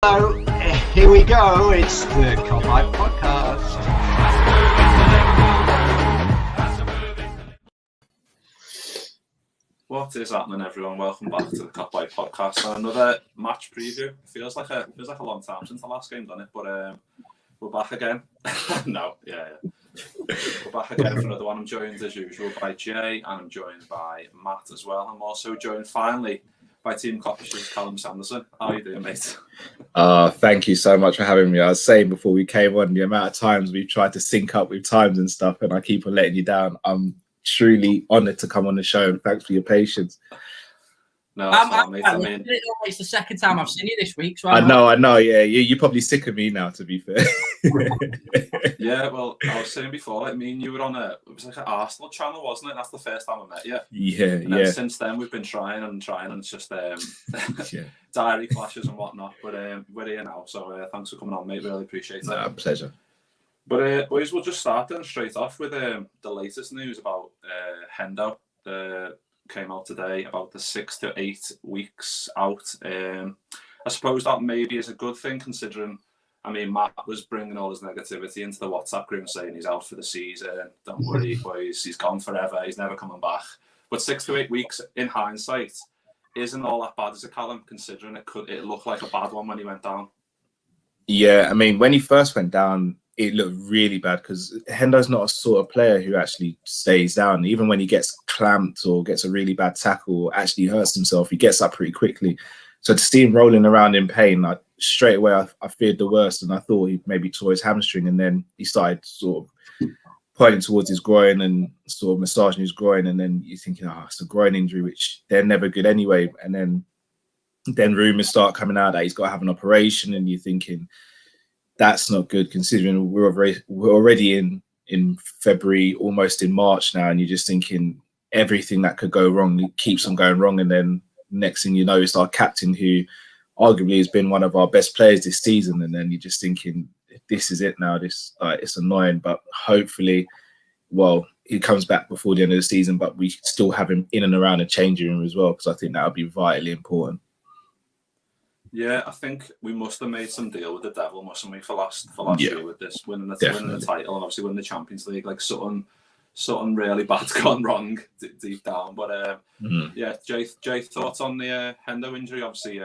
So here we go. It's the Cop Eye Podcast. What is happening, everyone? Welcome back to the Cop Eye Podcast and another match preview. Feels like a long time since the last game, doesn't it? But we're back again. We're back again for another one. I'm joined as usual by Jay, and I'm joined by Matt as well. I'm also joined finally by Team Coppish's Callum Sanderson. How are you doing, mate? Thank you so much for having me. I was saying before we came on, the amount of times we've tried to sync up with times and stuff, and I keep on letting you down. I'm truly honoured to come on the show, and thanks for your patience. No, that's not, mate. I mean, it's the second time I've seen you this week. So I know. Yeah, you're probably sick of me now, to be fair. Yeah, well, I was saying before, like, me and you were on it was like an Arsenal channel, wasn't it? That's the first time I met you. Yeah. Since then, we've been trying, and it's just diary clashes and whatnot. But we're here now, so thanks for coming on, mate. Really appreciate it. No, pleasure. But boys, we'll just start then straight off with the latest news about Hendo. Came out today about the 6 to 8 weeks out. I suppose that maybe is a good thing, considering, I mean, Matt was bringing all his negativity into the WhatsApp group saying he's out for the season. Don't worry, boys, he's gone forever. He's never coming back. But 6 to 8 weeks, in hindsight, isn't all that bad as a Callum, considering it looked like a bad one when he went down. Yeah, I mean, when he first went down, it looked really bad because Hendo's not a sort of player who actually stays down. Even when he gets clamped or gets a really bad tackle or actually hurts himself, he gets up pretty quickly. So to see him rolling around in pain, straight away I feared the worst, and I thought he maybe tore his hamstring, and then he started sort of pointing towards his groin and sort of massaging his groin, and then you're thinking, it's a groin injury, which they're never good anyway. And then rumours start coming out that he's got to have an operation, and you're thinking, that's not good, considering we're already in February, almost in March now, and you're just thinking everything that could go wrong, it keeps on going wrong. And then next thing you know, it's our captain, who arguably has been one of our best players this season. And then you're just thinking, this is it now. It's annoying, but hopefully, he comes back before the end of the season, but we still have him in and around the changing room as well, because I think that would be vitally important. Yeah, I think we must have made some deal with the devil, mustn't we, for last year with this, winning the title and obviously winning the Champions League. Like something really bad's gone wrong deep down. But Jay, thoughts on the Hendo injury? Obviously,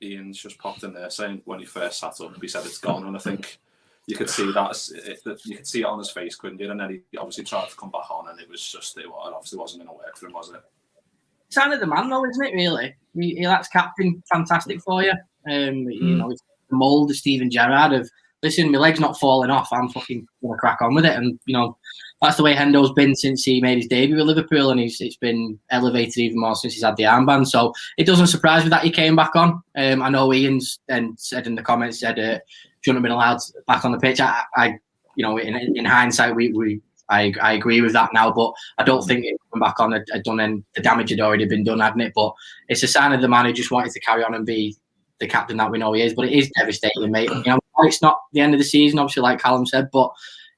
Ian's just popped in there saying when he first sat up, he said it's gone, and I think you could see you could see it on his face, couldn't you? And then he obviously tried to come back on, and it obviously wasn't going to work for him, was it? Sign of the man, though, isn't it? Really, that's captain, fantastic for you. You know, it's the mould of Steven Gerrard of, listen, my leg's not falling off. I'm fucking gonna crack on with it, and you know, that's the way Hendo's been since he made his debut with Liverpool, and it's been elevated even more since he's had the armband. So it doesn't surprise me that he came back on. I know Ian's said in the comments shouldn't have been allowed back on the pitch. I you know, in hindsight, I agree with that now, but I don't think it come back on had done, and the damage had already been done, hadn't it? But it's a sign of the man who just wanted to carry on and be the captain that we know he is. But it is devastating, mate. You know, it's not the end of the season, obviously, like Callum said, but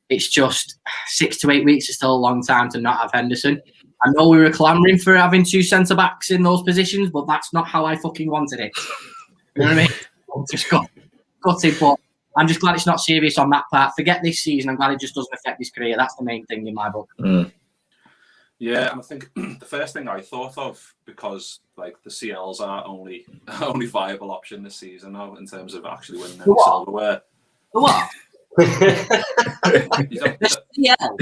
it's just 6 to 8 weeks is still a long time to not have Henderson. I know we were clamouring for having 2 centre backs in those positions, but that's not how I fucking wanted it. You know what I mean? I'm just gutted, but I'm just glad it's not serious on that part. Forget this season. I'm glad it just doesn't affect his career. That's the main thing in my book. Yeah, and I think the first thing I thought of, because like the CLs are only viable option this season now in terms of actually winning any silverware. The what? The CL.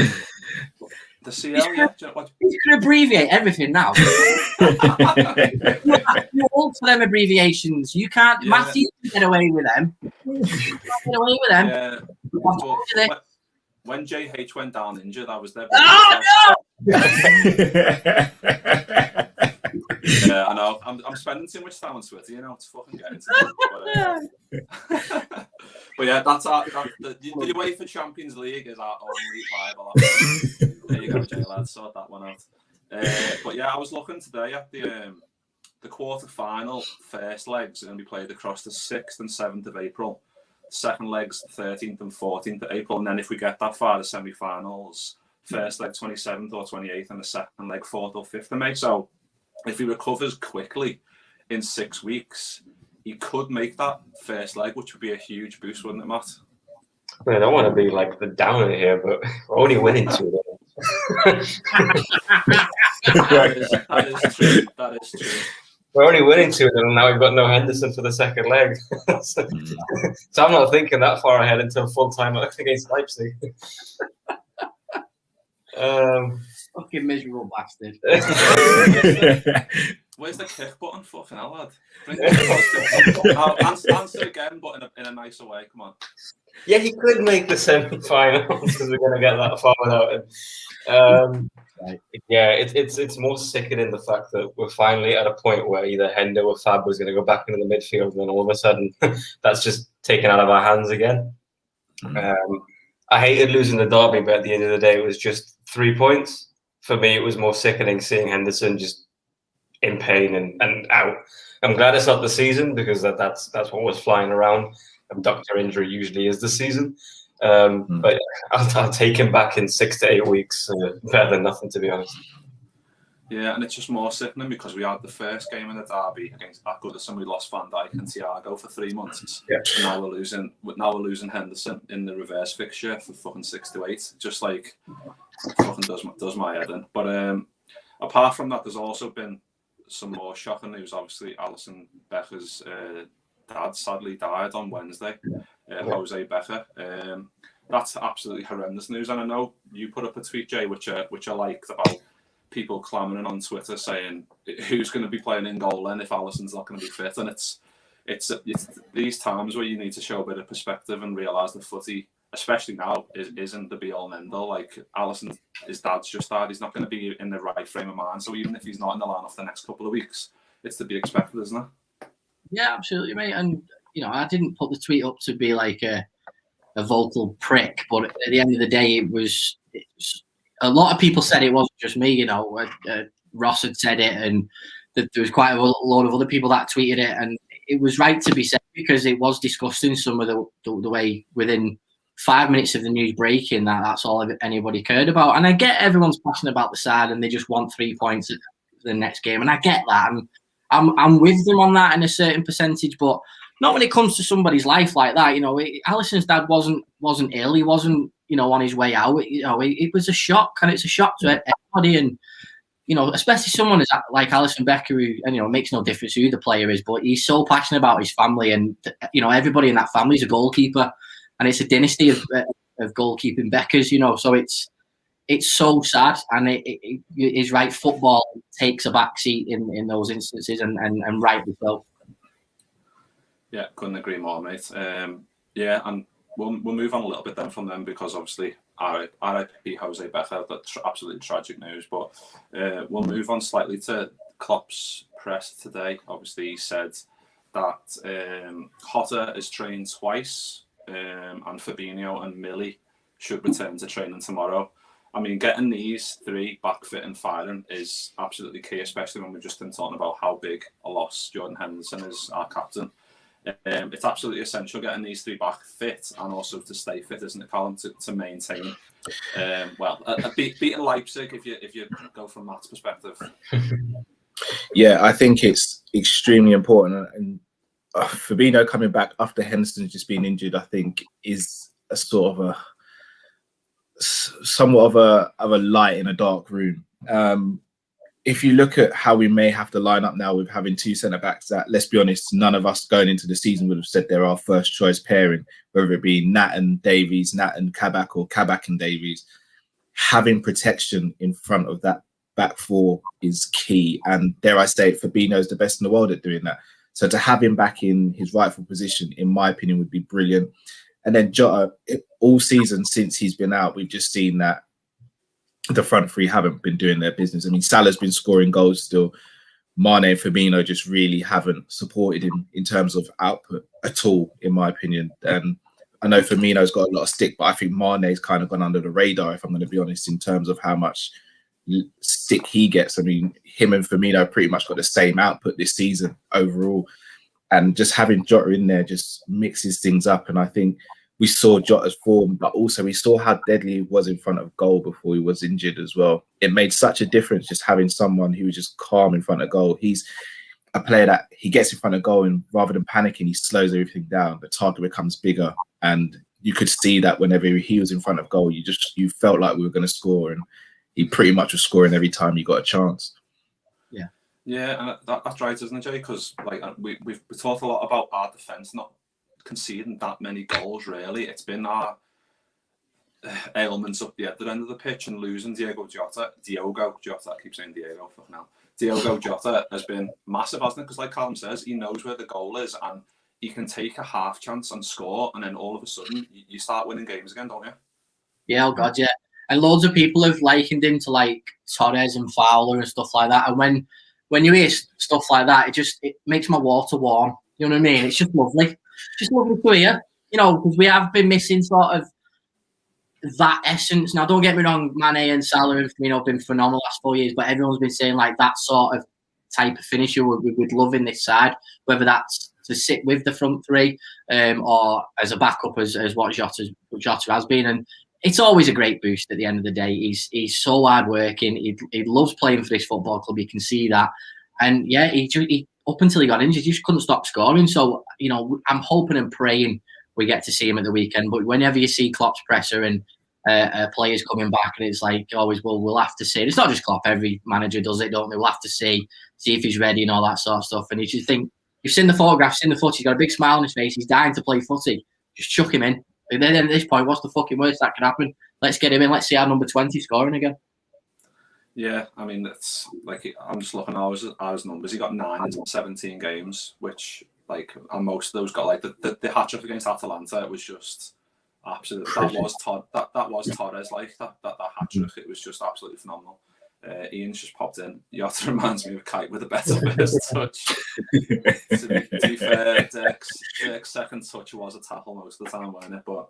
The CL, yeah. He's going to abbreviate everything now. You're all for them abbreviations. You can't. Yeah. Matthew can get away with them. You can't get away with them. Yeah. When JH went down injured, I was there. Oh no! Yeah, I know. I'm spending too much time on Twitter, you know. It's fucking getting to me. But yeah, the UEFA Champions League is our only viable option. There you go, Jay, lads. Sort that one out. But yeah, I was looking today at the quarter-final first legs are going to be played across the 6th and 7th of April. Second legs 13th and 14th of April, and then if we get that far, the semi-finals, first leg 27th or 28th, and the second leg 4th or 5th of May. So if he recovers quickly in 6 weeks, he could make that first leg, which would be a huge boost, wouldn't it, Matt? I don't want to be like the downer here, but we're only winning 2. That is true. That is true. We're only winning 2, and now we've got no Henderson for the second leg. So I'm not thinking that far ahead until full time against Leipzig. Fucking miserable bastard. Where's the kick button? Fucking hell, lad. Bring it. I'll answer again, but in a nicer way. Come on. Yeah, he could make the semi-finals because we're going to get that far without him. Right. Yeah, it's more sickening the fact that we're finally at a point where either Hendo or Fab was going to go back into the midfield, and then all of a sudden that's just taken out of our hands again. I hated losing the derby, but at the end of the day, it was just 3 points. For me, it was more sickening seeing Henderson just in pain and out. I'm glad it's not the season because that's what was flying around. Abductor injury usually is the season. But I'll take him back in 6 to 8 weeks. Better than nothing, to be honest. Yeah, and it's just more sickening because we had the first game in the derby against Goodison. We lost Van Dijk and Thiago for 3 months. Yeah. And now we're losing Henderson in the reverse fixture for fucking 6 to 8. Just like fucking does my head in. But apart from that, there's also been some more shocking news. Obviously, Alison Becker's dad sadly died on Wednesday. Jose Becker. That's absolutely horrendous news. And I know you put up a tweet, Jay, which I liked, about people clamoring on Twitter saying who's going to be playing in goal then if Alisson's not going to be fit. And it's these times where you need to show a bit of perspective and realise the footy, especially now, isn't the be all and end all. Like Alisson, his dad's just died. He's not going to be in the right frame of mind. So even if he's not in the line for the next couple of weeks, it's to be expected, isn't it? Yeah, absolutely, mate. And I didn't put the tweet up to be like a vocal prick, but at the end of the day, it was a lot of people said it wasn't just me. Ross had said it, and there was quite a lot of other people that tweeted it, and it was right to be said because it was disgusting. Some of the way within 5 minutes of the news breaking that's all anybody cared about. And I get everyone's passionate about the side and they just want 3 points at the next game, and I get that, and I'm with them on that in a certain percentage, but not when it comes to somebody's life like that. Alisson's dad wasn't ill. He wasn't, on his way out. It was a shock, and it's a shock to everybody. And, especially someone like Alisson Becker, who, and, makes no difference who the player is, but he's so passionate about his family. And, everybody in that family is a goalkeeper, and it's a dynasty of goalkeeping Beckers, so it's so sad, and it is right. Football takes a backseat in those instances, and rightly so. Yeah, couldn't agree more, mate. Yeah, and we'll move on a little bit then from them because obviously R.I.P. Jose Becker, that's absolutely tragic news. But we'll move on slightly to Klopp's press today. Obviously, he said that Hotter is trained twice, and Fabinho and Millie should return to training tomorrow. I mean, getting these 3 back fit and firing is absolutely key, especially when we've just been talking about how big a loss Jordan Henderson is, our captain. It's absolutely essential getting these 3 back fit and also to stay fit, isn't it, Callum, to maintain beating Leipzig if you go from that perspective. Yeah, I think it's extremely important, and Fabinho coming back after Henderson just being injured, I think, is a sort of somewhat of a light in a dark room. If you look at how we may have to line up now with having 2 centre-backs that, let's be honest, none of us going into the season would have said they're our first choice pairing, whether it be Nat and Davies, Nat and Kabak, or Kabak and Davies. Having protection in front of that back 4 is key. And dare I say it, Fabinho's the best in the world at doing that. So to have him back in his rightful position, in my opinion, would be brilliant. And then Jota, all season since he's been out, we've just seen that the front 3 haven't been doing their business. I mean, Salah's been scoring goals still. Mane and Fabinho just really haven't supported him in terms of output at all, in my opinion. And I know Firmino's got a lot of stick, but I think Mane's kind of gone under the radar, if I'm going to be honest, in terms of how much stick he gets. I mean, him and Firmino pretty much got the same output this season overall. And just having Jota in there just mixes things up. And I think we saw Jota's form, but also we saw how deadly he was in front of goal before he was injured as well. It made such a difference just having someone who was just calm in front of goal. a player that he gets in front of goal and rather than panicking, he slows everything down. The target becomes bigger, and you could see that whenever he was in front of goal, you felt like we were going to score, and he pretty much was scoring every time he got a chance. Yeah, and that's right, isn't it, Jay? Because like we've talked a lot about our defence not conceding that many goals. Really, it's been our ailments up the other end of the pitch, and losing Diogo Jota. I keep saying Diego for now. Diogo Jota has been massive, hasn't it? Because like Callum says, he knows where the goal is, and he can take a half chance and score, and then all of a sudden you start winning games again, don't you? Yeah, oh God, yeah. And loads of people have likened him to like Torres and Fowler and stuff like that. And when you hear stuff like that, it makes my water warm. You know what I mean? It's just lovely. Just lovely to hear. You know, because we have been missing sort of that essence. Now, don't get me wrong, Mane and Salah have been phenomenal last 4 years, but everyone's been saying like that sort of type of finisher we'd love in this side, whether that's to sit with the front three or as a backup as what Jota has been. And it's always a great boost at the end of the day. He's so hard-working. He loves playing for this football club. You can see that. And, yeah, he up until he got injured, he just couldn't stop scoring. So, you know, I'm hoping and praying we get to see him at the weekend. But whenever you see Klopp's presser and players coming back, and it's like always, well, we'll have to see. It's not just Klopp. Every manager does it, don't they? We'll have to see if he's ready and all that sort of stuff. And you just think, you've seen the photographs, seen the footy, he's got a big smile on his face. He's dying to play footy. Just chuck him in. And then at this point, what's the fucking worst that can happen? Let's get him in. Let's see our number 20 scoring again. Yeah, I mean, it's like I'm just looking at his numbers. He got 9 in 17 games, which like, and most of those got like the hat trick against Atalanta. It was just absolutely that was Torres like that hat trick. It was just absolutely phenomenal. Ian's just popped in. Jota reminds me of Kite with a better first touch. to be fair, Dirk's second touch was a tackle most of the time, wasn't it? But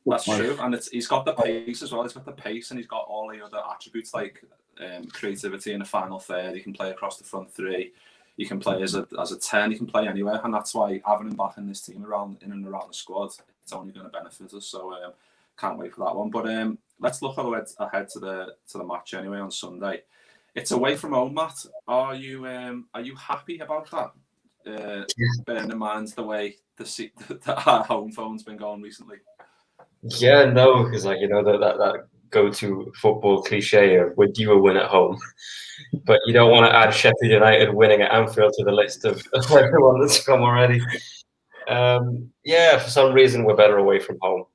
that's true. And he's got the pace as well. He's got the pace, and he's got all the other attributes like creativity in the final third. He can play across the front three. He can play as a 10. He can play anywhere, and that's why having him back in this team in and around the squad, it's only going to benefit us. So can't wait for that one. But let's look ahead to the match anyway on Sunday. It's away from home, Matt. Are you happy about that? Bearing in mind the way our home phone's been going recently. Yeah, no, because like that go-to football cliche of would you win at home, but you don't want to add Sheffield United winning at Anfield to the list of everyone that's come already. Yeah, for some reason we're better away from home.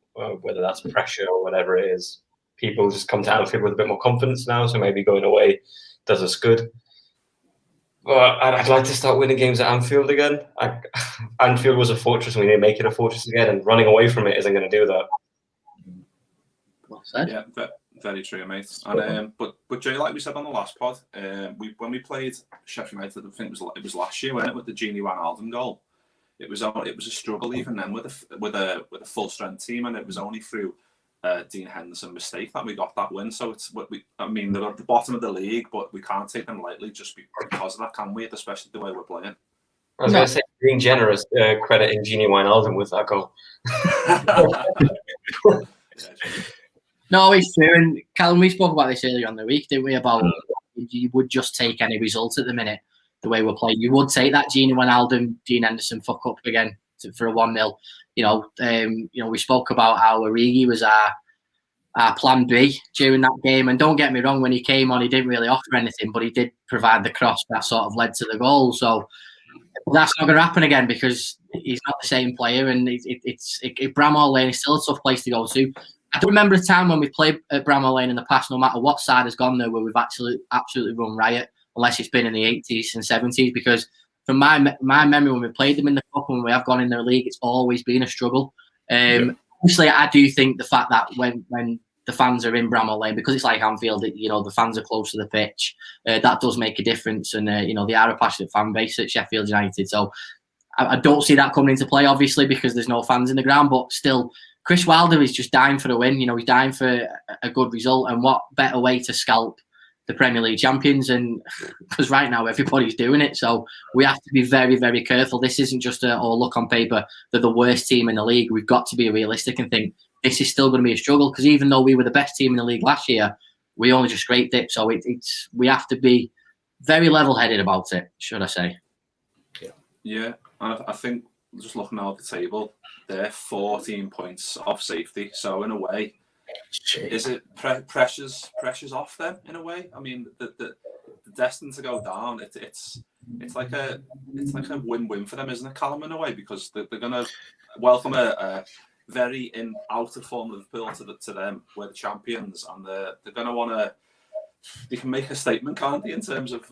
Whether that's pressure or whatever it is, people just come to Anfield with a bit more confidence now, so maybe going away does us good. But I'd like to start winning games at Anfield again. Anfield was a fortress, and we need to make it a fortress again, and running away from it isn't going to do that. Well said. Yeah, very true, mate. And but Jay, like we said on the last pod, when we played Sheffield United, I think it was last year, wasn't it, with the Gini Wijnaldum goal. It was a struggle even then with a full strength team, and it was only through Dean Henderson mistake that we got that win. So they're at the bottom of the league, but we can't take them lightly just because of that, can we? Especially the way we're playing. I was going to say, being generous, crediting Gini Wijnaldum with that goal. No, it's true. And Callum, we spoke about this earlier on the week, didn't we? About you would just take any result at the minute. The way we're playing, you would take that Gini Wijnaldum, Dean Henderson fuck up again for a 1-0. We spoke about how Origi was our plan B during that game, and don't get me wrong, when he came on, he didn't really offer anything, but he did provide the cross that sort of led to the goal. So that's not going to happen again because he's not the same player, and Bramall Lane is still a tough place to go to. I don't remember a time when we played at Bramall Lane in the past, no matter what side has gone there, where we've absolutely run riot. Unless it's been in the 80s and 70s, because from my memory, when we played them in the cup and we have gone in their league, it's always been a struggle. Obviously, I do think the fact that when the fans are in Bramall Lane, because it's like Anfield, the fans are close to the pitch, that does make a difference. And they are a passionate fan base at Sheffield United, so I don't see that coming into play, obviously, because there's no fans in the ground. But still, Chris Wilder is just dying for a win. He's dying for a good result, and what better way to scalp the Premier League champions, and because right now everybody's doing it, so we have to be very, very careful. This isn't just look on paper, they're the worst team in the league. We've got to be realistic and think this is still going to be a struggle, because even though we were the best team in the league last year, we only just scraped it. So we have to be very level-headed about it, should I say? Yeah, I think just looking at the table, they're 14 points off safety. So in a way, is it pressures off them in a way? I mean, the destined to go down. It's like a win-win for them, isn't it, Callum, in a way, because they're gonna welcome a very out of form Liverpool to them. We're the champions, and they're gonna want to. They can make a statement, can't they, in terms of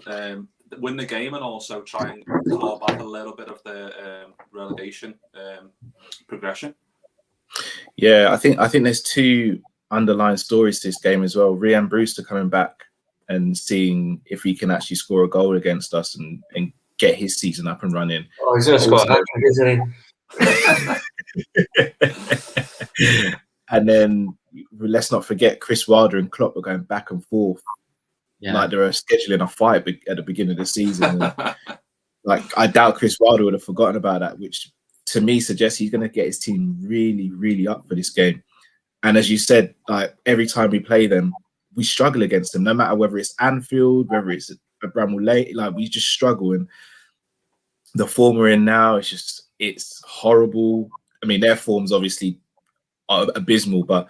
win the game and also try and claw back a little bit of the relegation progression. Yeah, I think there's two underlying stories to this game as well. Rhian Brewster coming back and seeing if he can actually score a goal against us and get his season up and running. Oh, he's going to score a hat-trick, isn't he? And then let's not forget Chris Wilder and Klopp are going back and forth. Yeah. Like they were scheduling a fight at the beginning of the season. Like I doubt Chris Wilder would have forgotten about that, which to me suggests he's going to get his team really, really up for this game. And as you said, like every time we play them, we struggle against them, no matter whether it's Anfield, whether it's a Bramall Lane, like we just struggle. And the form we're in now, it's horrible. I mean, their forms obviously are abysmal, but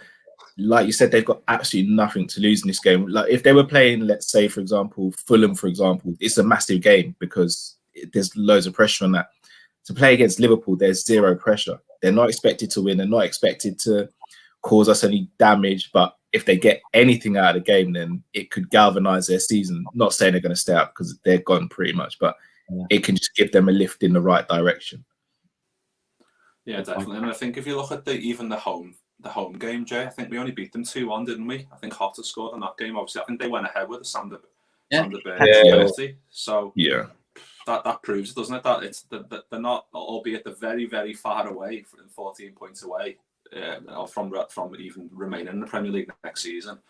like you said, they've got absolutely nothing to lose in this game. Like if they were playing, let's say, for example, Fulham, for example, it's a massive game because there's loads of pressure on that. To play against Liverpool, there's zero pressure. They're not expected to win. They're not expected to cause us any damage. But if they get anything out of the game, then it could galvanise their season. Not saying they're going to stay up because they're gone pretty much, but it can just give them a lift in the right direction. Yeah, definitely. And I think if you look at even the home game, Jay, I think we only beat them 2-1, didn't we? I think Hotter scored in that game. Obviously, I think they went ahead with a Sander penalty. So yeah, that proves, doesn't it, that they're not, albeit they're very, very far away, 14 points away from even remaining in the Premier League next season.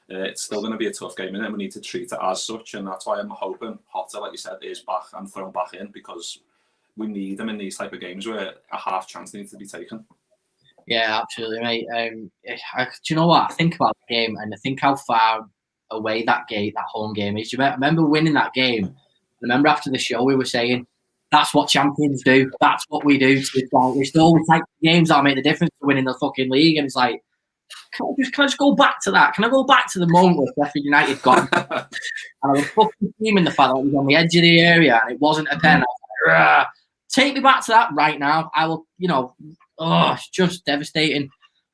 It's still going to be a tough game, and we need to treat it as such. And that's why I'm hoping Hotter, like you said, is back and thrown back in, because we need them in these type of games where a half chance needs to be taken. Yeah, absolutely, mate. Do you know what? I think about the game and I think how far away that home game is. I remember winning that game. I remember after the show we were saying, that's what champions do. That's what we do. We still take games that make the difference to winning the fucking league. And it's like, can I just go back to that? Can I go back to the moment where Sheffield United got and I was fucking teaming the fact that it was on the edge of the area and it wasn't a pen. I was like, take me back to that right now. I will, it's just devastating.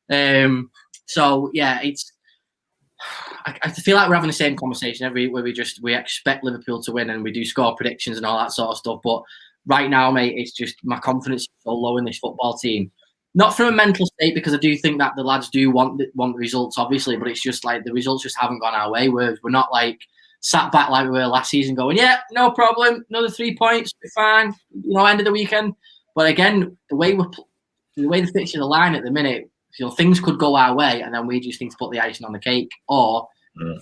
So yeah, I feel like we're having the same conversation every where we expect Liverpool to win and we do score predictions and all that sort of stuff. But right now, mate, it's just my confidence is so low in this football team. Not from a mental state, because I do think that the lads do want the results, obviously, but it's just like the results just haven't gone our way. We're not like sat back like we were last season going, yeah, no problem, another 3 points, we're fine, end of the weekend. But again, the way the fixtures align at the minute, things could go our way and then we just need to put the icing on the cake, or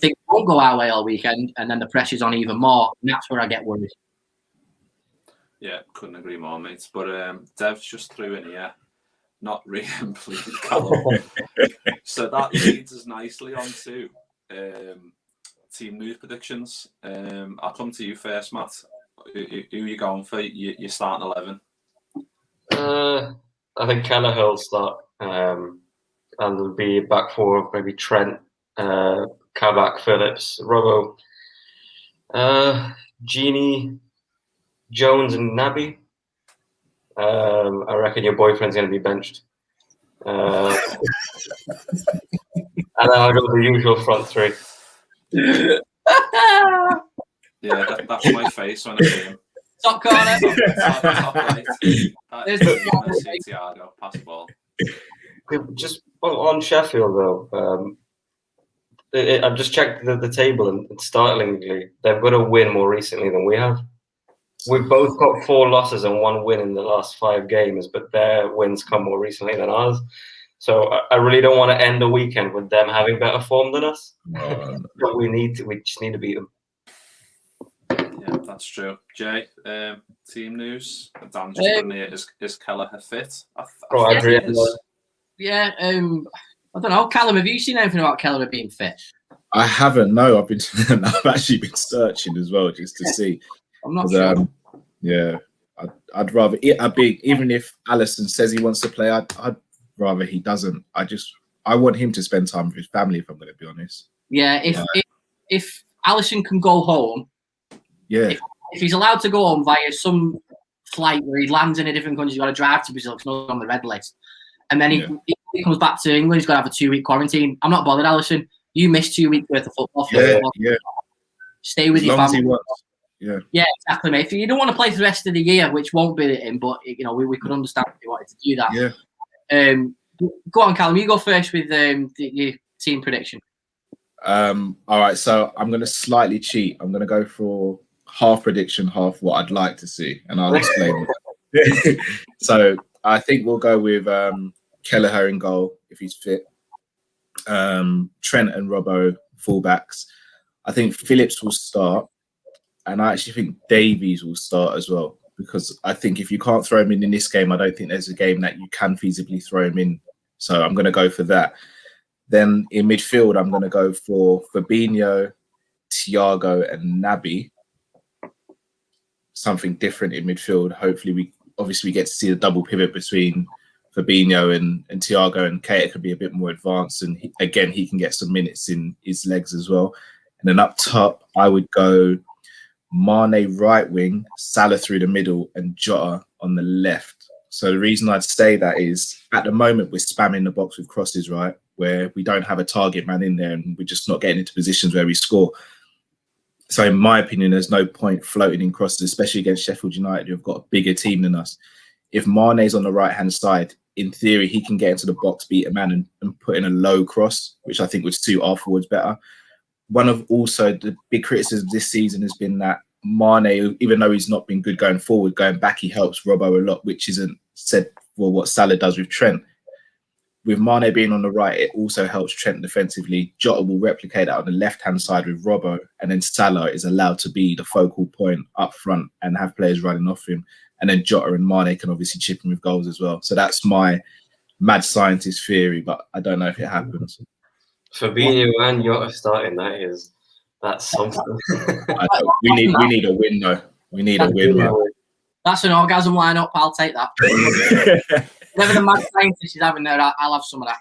things won't go our way all weekend and then the pressure's on even more, and that's where I get worried. Yeah, couldn't agree more, mate. But Dev's just threw in here, not really please, Callum. So that leads us nicely on to team news predictions. I'll come to you first, Matt. Who are you going for? You're starting 11. I think Kelleher will start, and there'll be back four, maybe Trent, Kabak, Phillips, Robbo, Genie, Jones, and Naby. I reckon your boyfriend's going to be benched. And then I'll go with the usual front three. Yeah, that's my face when I see him. Top corner. Top right. There's Thiago. Pass the ball. Just on Sheffield, though, I've just checked the table, and startlingly, they've got a win more recently than we have. We've both got 4 losses and 1 win in the last 5 games, but their wins come more recently than ours. So I really don't want to end the weekend with them having better form than us. But we just need to beat them. Yeah, that's true. Jay, team news. Dan just put in here, is Kelleher fit? Yeah, I don't know. Callum, have you seen anything about Kelleher being fit? I haven't. No, I've actually been searching as well just to see. I'm not sure. Yeah, I'd rather even if Alisson says he wants to play, I'd rather he doesn't. I want him to spend time with his family. If I'm going to be honest. Yeah, if Alisson can go home, yeah, if he's allowed to go home via some flight where he lands in a different country, he's got to drive to Brazil because not on the red list, and then he comes back to England, he's got to have a 2-week quarantine. I'm not bothered, Alisson. You missed 2 weeks worth of football. Yeah. Stay with your family. Yeah, exactly, mate. If you don't want to play for the rest of the year, which won't be him, but we could understand if you wanted to do that. Yeah. Go on, Callum. You go first with your team prediction. All right, so I'm going to slightly cheat. I'm going to go for half prediction, half what I'd like to see, and I'll explain it. So I think we'll go with Kelleher in goal if he's fit. Trent and Robbo fullbacks. I think Phillips will start, and I actually think Davies will start as well, because I think if you can't throw him in this game, I don't think there's a game that you can feasibly throw him in. So I'm going to go for that. Then in midfield, I'm going to go for Fabinho, Thiago, and Naby. Something different in midfield. Hopefully, we get to see the double pivot between Fabinho and Thiago, and Keita could be a bit more advanced, and he can get some minutes in his legs as well. And then up top, I would go Mane right wing, Salah through the middle, and Jota on the left. So the reason I'd say that is at the moment we're spamming the box with crosses, right, where we don't have a target man in there and we're just not getting into positions where we score. So in my opinion, there's no point floating in crosses, especially against Sheffield United, who've got a bigger team than us. If Mane's on the right-hand side, in theory, he can get into the box, beat a man and put in a low cross, which I think would suit our forwards better. One of also the big criticisms this season has been that Mane, even though he's not been good going forward, going back, he helps Robbo a lot, which isn't said for what Salah does with Trent. With Mane being on the right, it also helps Trent defensively. Jota will replicate that on the left-hand side with Robbo, and then Salah is allowed to be the focal point up front and have players running off him. And then Jota and Mane can obviously chip in with goals as well. So that's my mad scientist theory, but I don't know if it happens. Fabinho and Jota starting, that's something. We need a win though. We need a win. Man. That's an orgasm lineup. I'll take that. Whatever the mad scientist is having there, I'll have some of that.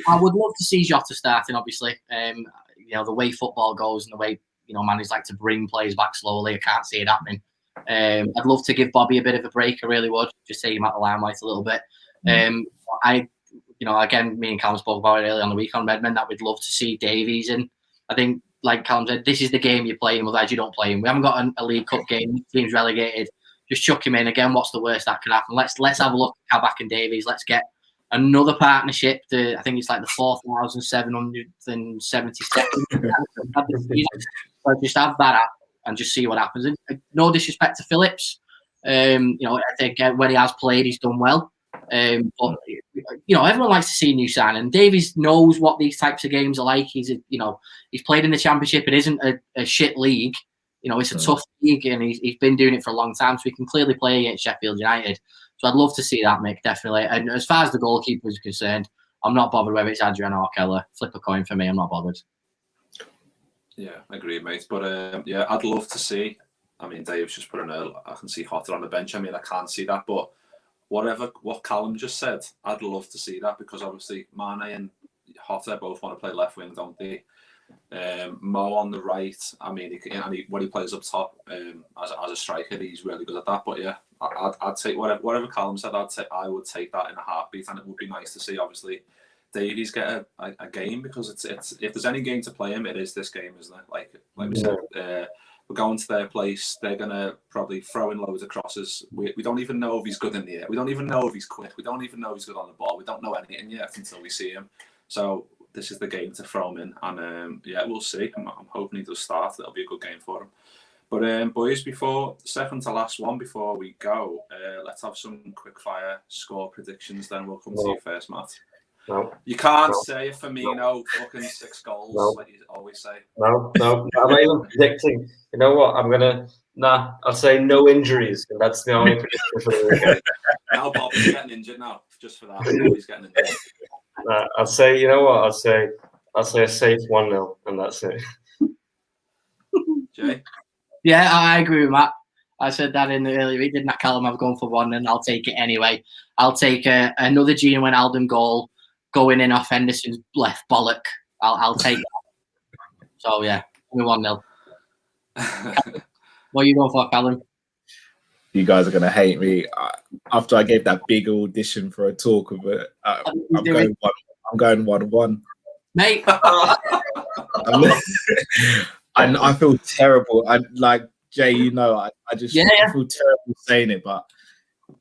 I would love to see Jota starting, obviously. The way football goes and the way managers like to bring players back slowly. I can't see it happening. I'd love to give Bobby a bit of a break. I really would. Just take him out the limelight a little bit. Again, me and Callum spoke about it earlier on the week on Redmond that we'd love to see Davies in. I think, like Callum said, this is the game you play him, otherwise you don't play him. We haven't got a League Cup game. The team's relegated. Just chuck him in again. What's the worst that could happen? Let's have a look at Kabak and Davies. Let's get another partnership. I think it's like the 4,772nd. So just have that up and just see what happens. And no disrespect to Phillips. I think when he has played, he's done well. But everyone likes to see a new signing. Davies knows what these types of games are like. He's played in the Championship. It isn't a shit league. It's a tough league, and he's been doing it for a long time. So he can clearly play against Sheffield United. So I'd love to see that, Mick, definitely. And as far as the goalkeeper is concerned, I'm not bothered whether it's Adrian or Keller. Flip a coin for me. I'm not bothered. Yeah, I agree, mate. But I'd love to see. I mean, Dave's just put I can see Hotter on the bench. I mean, I can't see that, but what Callum just said, I'd love to see that, because obviously Mane and Hotter both want to play left wing, don't they? Mo on the right. I mean, when he plays up top as a striker, he's really good at that. But yeah, I'd take whatever Callum said. I would take that in a heartbeat, and it would be nice to see obviously Davies get a game, because it's if there's any game to play him, it is this game, isn't it? Like we said, we're going to their place. They're gonna probably throw in loads of crosses. We don't even know if he's good in the air. We don't even know if he's quick. We don't even know if he's good on the ball. We don't know anything yet until we see him. So this is the game to throw him in, and we'll see. I'm hoping he does start. That'll be a good game for him. But boys, second to last one before we go, let's have some quick fire score predictions. Then we'll come to you first, Matt. No. You can't say Firmino fucking 6 goals like you always say. No. I'm not even predicting. You know what? I'll say no injuries, and that's the only prediction for the weekend. Now Bobby's getting injured now, just for that. Bobby's getting injured. I'll say, you know what? I'll say I'll say a safe 1-0, and that's it. Jay? Yeah, I agree with Matt. I said that in the earlier week, didn't I, Callum? I've gone for 1, and I'll take it anyway. I'll take another Gino Wijnaldum goal going in off Henderson's left bollock. I'll take that. So, yeah, 1-0. What are you going for, Callum? You guys are going to hate me. After I gave that big audition for a talk of it, I'm going 1-1. Mate. I feel terrible. I like Jay, you know, I just I feel terrible saying it, but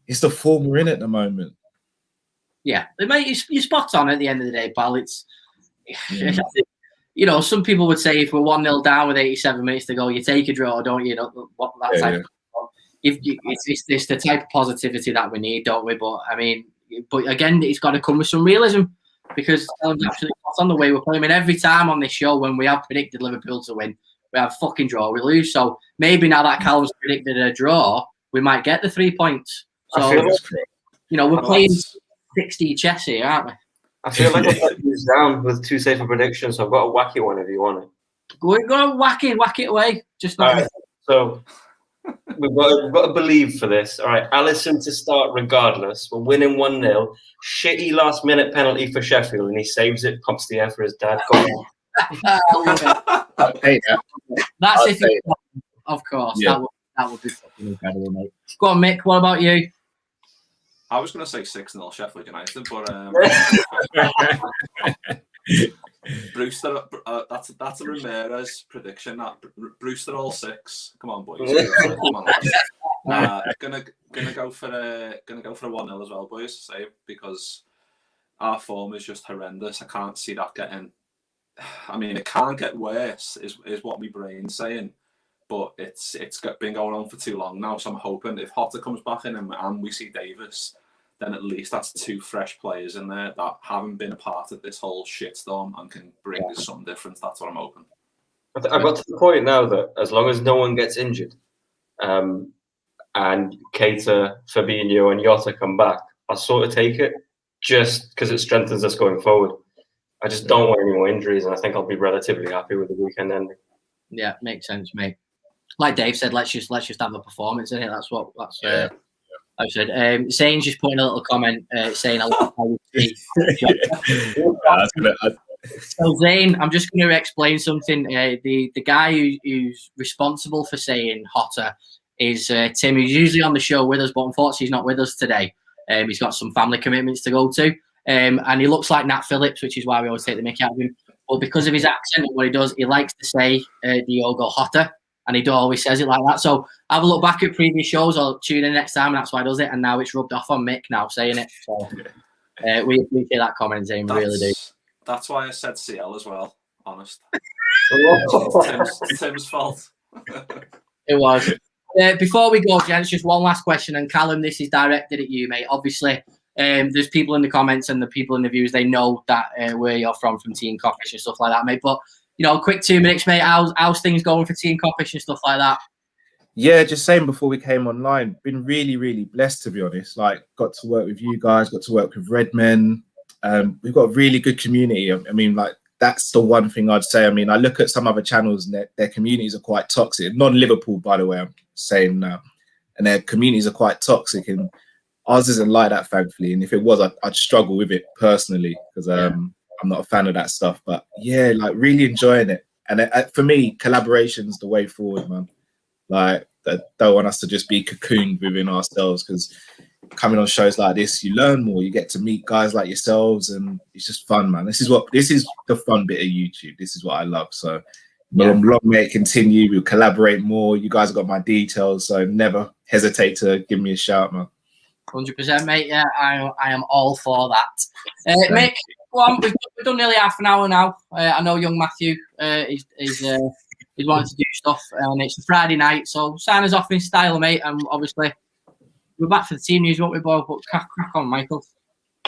it's the form we're in at the moment. Yeah, mate, you're spot on at the end of the day, pal. It's you know, some people would say if we're 1-0 down with 87 minutes to go, you take a draw, don't you? What that type of it's the type of positivity that we need, don't we? But I mean, again, it's got to come with some realism, because Callum's absolutely spot on the way we're playing. I mean, every time on this show when we have predicted Liverpool to win, we have fucking draw, we lose. So maybe now that Callum's predicted a draw, we might get the 3 points. So you know, we're playing 60 chess here, aren't we? I feel like I've got these down with 2 safer predictions, so I've got a wacky one if you want it. Go whack it away. Just not. Right, so we've got to believe for this. All right, Alisson to start regardless. We're winning 1-0. Shitty last minute penalty for Sheffield, and he saves it. Pumps the air for his dad. I'll take that. That's it. Of course, that would be fucking incredible, mate. Go on, Mick. What about you? I was going to say 6-0 Sheffield United, but Brewster, that's a Ramirez prediction. That Brewster all 6. Come on, boys. Come on, gonna go for a 1-0 as well, boys. Say, because our form is just horrendous. I can't see that getting. I mean, it can't get worse, is what my brain's saying. But it's been going on for too long now, so I'm hoping if Hotter comes back in and we see Davis, then at least that's 2 fresh players in there that haven't been a part of this whole shitstorm and can bring us some difference. That's what I'm hoping. I got to the point now that as long as no one gets injured, and Keita, Fabinho, and Jota come back, I'll sort of take it, just because it strengthens us going forward. I just don't want any more injuries, and I think I'll be relatively happy with the weekend ending. Yeah, makes sense, mate. Like Dave said, let's just have a performance in it. That's I said. Zane's just putting a little comment saying, "I love how you speak." So Zane, I'm just going to explain something. The guy who's responsible for saying Hotter is Tim, who's usually on the show with us, but unfortunately he's not with us today. He's got some family commitments to go to, and he looks like Nat Phillips, which is why we always take the mick out of him. But because of his accent and what he does, he likes to say Diogo Hotter. And he always says it like that. So have a look back at previous shows or tune in next time, and that's why he does it. And now it's rubbed off on Mick now saying it. So we appreciate that comment, Zane. We really do. That's why I said CL as well, honest. Tim's fault. It was. Before we go, gents, just one last question. And Callum, this is directed at you, mate. Obviously, there's people in the comments and the people in the views, they know that where you're from Team Coppish and stuff like that, mate. But you know, quick 2 minutes, mate. How's things going for Team Coppish and stuff like that? Yeah, just saying before we came online, been really, really blessed, to be honest. Like, got to work with you guys, got to work with Redmen. We've got a really good community. I mean, like, that's the one thing I'd say. I mean, I look at some other channels and their communities are quite toxic. Non-Liverpool, by the way, I'm saying now. And their communities are quite toxic. And ours isn't like that, thankfully. And if it was, I'd struggle with it personally because I'm not a fan of that stuff, but yeah, like really enjoying it. And for me, collaboration's the way forward, man. Like, I don't want us to just be cocooned within ourselves, because coming on shows like this, you learn more. You get to meet guys like yourselves, and it's just fun, man. This is the fun bit of YouTube. This is what I love. So long may it continue. We'll collaborate more. You guys have got my details, so never hesitate to give me a shout, man. 100%, mate. Yeah, I am all for that. Mick, go on. We've done nearly half an hour now. I know young Matthew is wanting to do stuff, and it's a Friday night, so sign us off in style, mate. And obviously, we're back for the team news, won't we, boy? But crack on, Michael.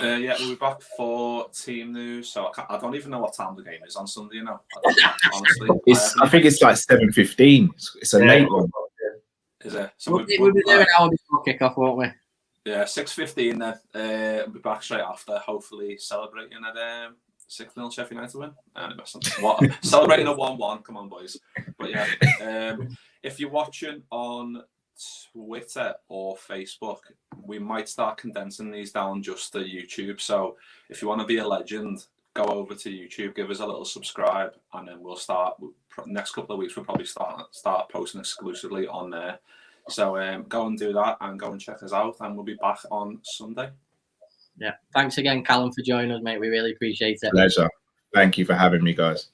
Yeah, we'll be back for team news. So I don't even know what time the game is on Sunday. You know, honestly, I think it's like 7:15. It's a late one. Is it? So we'll be there an hour before kickoff, won't we? Yeah, 6:15. Then we'll be back straight after. Hopefully, celebrating at 6-0 Sheffield United win. Celebrating a 1-1. Come on, boys. But yeah, if you're watching on Twitter or Facebook, we might start condensing these down just to YouTube. So if you want to be a legend, go over to YouTube, give us a little subscribe, and then we'll start. Next couple of weeks, we'll probably start posting exclusively on there. So go and do that, and go and check us out, and we'll be back on Sunday. Yeah. Thanks again, Callum, for joining us, mate. We really appreciate it. Pleasure. Thank you for having me, guys.